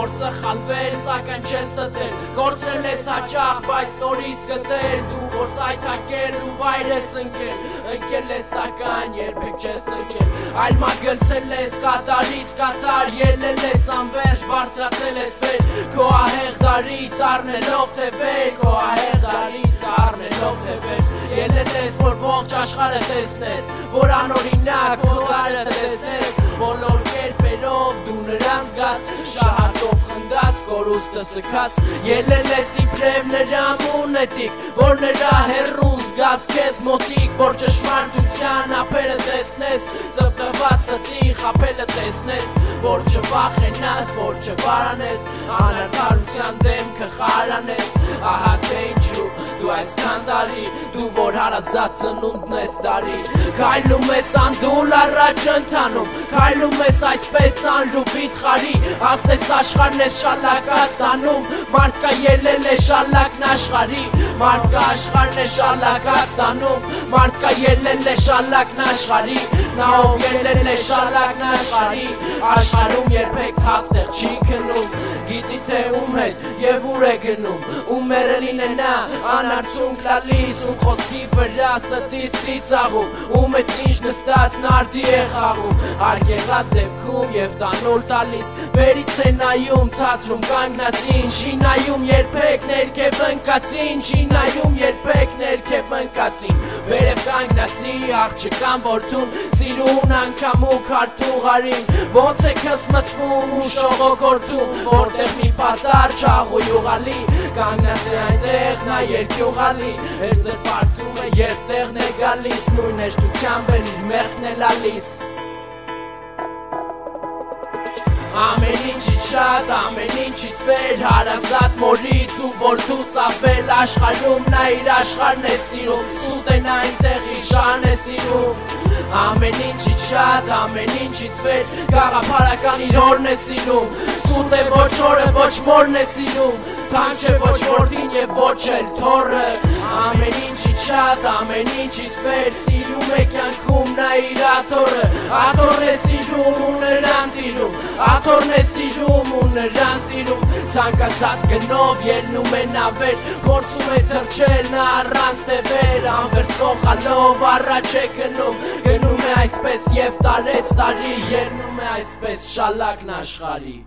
որ սխալվել, սակայն չես ստել, գործել ես հաճախ, բայց նորից գտել, դու որ սայթակել ու վայր ես ընկել ես սակայն երբեք չես ընկել, այլ մագլցել ես կատարից կատար, ելել ես անվերջ, բարձրացել ես վեր, քո ահեղ դարից առնելով թե վեր, քո ահեղ դարից առնելով թե վեր, ելել ես որ ողջ աշխարհը տեսնես, որ անօրինակ քո դարը տեսնես, բոլոր կերպերով դու նրանց գաս, շահածով խնդաս, կորուստը սքաս, ելել ես իբրև նրա մունետիկ, որ նրա հեռուն զգաս քեզ մոտիկ, որ ճշմարտության ափերը տեսնես, ծպտված ստի խապելը տեսնես, որ չվախենաս, որ չվարանես, անարդարության դեմքը խարանես, ահա թե ինչու դու այսքան տարի, դու որ հարազատ ծնունդն ես դարի, քայլում ես անդուլ առաջ ընթանում, քայլում ես այսպես անժուվիտ խարի, ասես աշխարհն ես շալակած տանում, մարդկա ելել է շալակն աշխարհի, մարդկա աշխարհն է շալակած տանում, մարդկա ելել է շալակն աշխարհի, նա ով ելել է շալակն աշխարհի, աշխարհում երբեք թացտեղ չի քնում, գիտի թե ում հետ եւ ուր է գնում, ում մերելին է նա, անարցունք լալիս, ում խոսքի վրա ստից ծիծաղում, ում հետ ինչ նստած նարդի է խաղում, հարգեղած դեպքում եւ տանուլ տալիս, վերից է նայում, ցածրում կանգնածին, չի նայում երբեք ներքև ընկածին, չի նայում երբեք ներքև ընկածին, վերև կանգնածի աղջկան որդուն, սիրուն անգամ ու քարթուղարին, ոնց է քսմսվում ու շողոքորթում, որտեղ մի պատար չաղու յուղալի, կանգնած է այնտեղ նա երկյուղալի, էր զրպարտում է երբ տեղն է գալիս, նույն հեշտությամբ էլ իր մեղքն է լալիս, ամեն ինչից շատ, ամեն ինչից վեր, հարազատ մորից ու որդուց ավել, աշխարհում նա իր աշխարհն է սիրում, սուտ է նա այնտեղ իշան է սիրում, ամեն ինչից շատ, ամեն ինչից վեր, գաղափարական իր հորն է սիրում, սուտ է ոչ օրը, ոչ մորն է սիրում, թանկ չէ ոչ որդին եւ ոչ էլ թոռը, ամեն ինչից շատ, ամեն ինչից վեր, սիրում է կյանքում նա իր աթոռը, աթոռն է սիրում ու նրան տիրում, աթոռն է սիրում ու նրան տիրում, ցանկացած գնով ելնում է նա վեր, փորձում է թռչել նա առանց թևեր, անվեր սոխալով առաջ է գնում է այսպես եւ տարեց տարի, ելնում է այսպես շալակն աշխարհի։